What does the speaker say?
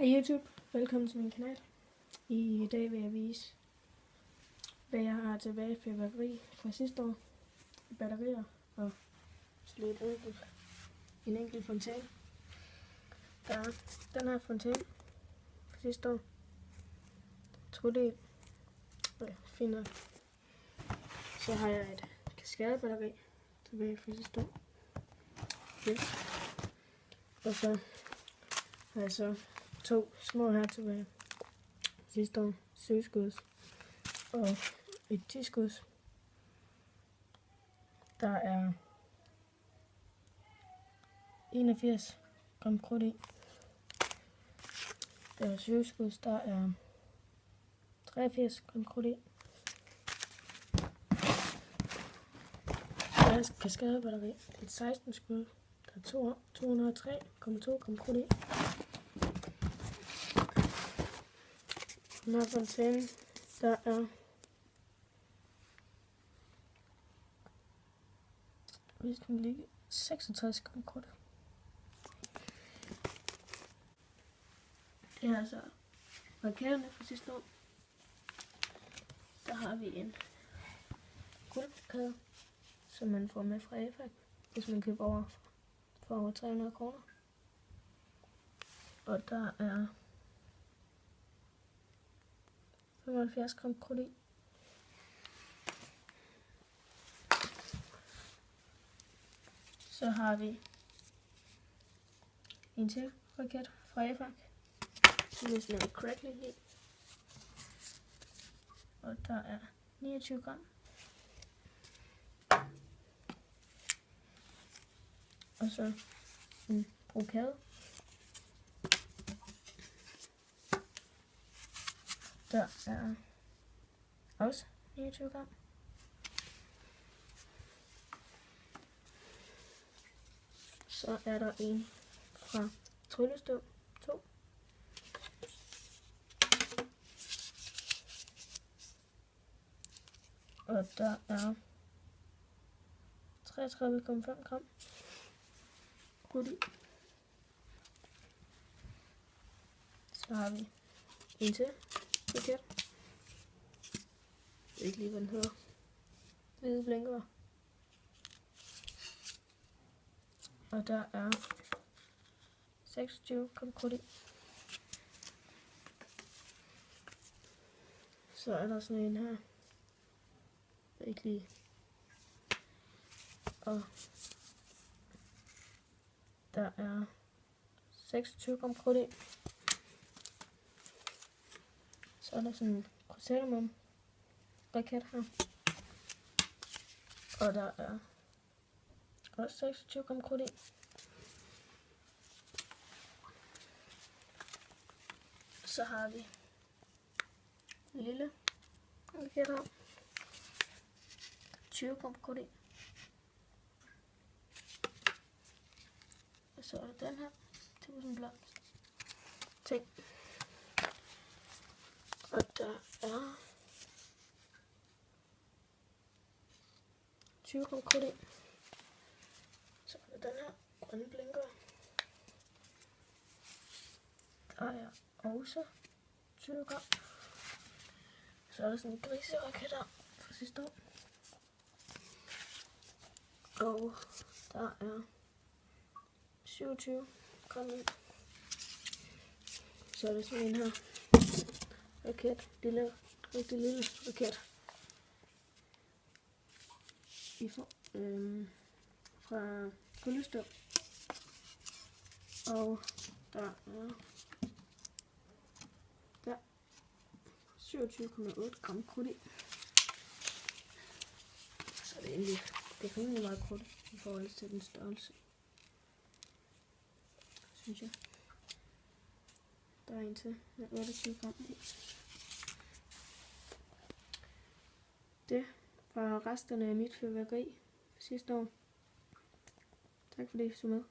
Hej YouTube, velkommen til min kanal. I dag vil jeg vise, hvad jeg har tilbage fyrværkeri fra sidste år. Batterier og en enkelt fontæne. Der er den her fontæne fra sidste år. Trudel. Fint nok. Så har jeg et kaskadebatteri tilbage fra sidste år. Yes. Og så har jeg så to små her tilbage sidste år, 7-skuds og et 10-skuds. Der er 81 gram krudt i. Der er 7-skuds, der er 83 gram krudt i. Der er et kaskadebatteri, et 16 skud, der er 203,2 gram krudt i. Den her fontæne, der er vi skal ligge 66 gram krudt. Det er altså markerende fra sidste år. Der har vi en guldkæde, som man får med fra AFAC, hvis man køber for over 300 kroner. Og der er 75 gram krudt i. Så har vi en til raket fra AFAC. Det er sådan en crackling i. Og der er 29 gram. Og så en brokade. Der er også 29 gram. Så er der en fra Tryllestøv 2. Og der er 33,5 gram krudt i. Så har vi en til raket. Jeg ved ikke lige, hvad den hedder. Hvide blinker. Og der er 26 gram krudt i. Så er der sådan en her. Jeg ikke lige. Og der er 26 gram krudt i. Så er der sådan en chrysantemum raket her. Og der er også 26 gram krudt i. Så har vi en lille raket her. 20 gram krudt i. Og så er der den her. 1000 blomst. Ting. Og der er 20 gram krudt i. Så er der den her grønne blinker. Der er også 20 gram. Så er der sådan en griseraket her fra sidste år. Og der er 27 gram i. Så er der sådan en her raket, rigtig lille raket. Fra Tryllestøv. Og der er 27,8 gram krudt i. Så det er egentlig rimelig meget krudt i forhold til den størrelse, synes jeg. Der er en til med 28 gram i. Det var resterne af mit fyrværkeri sidste år. Tak fordi I så med.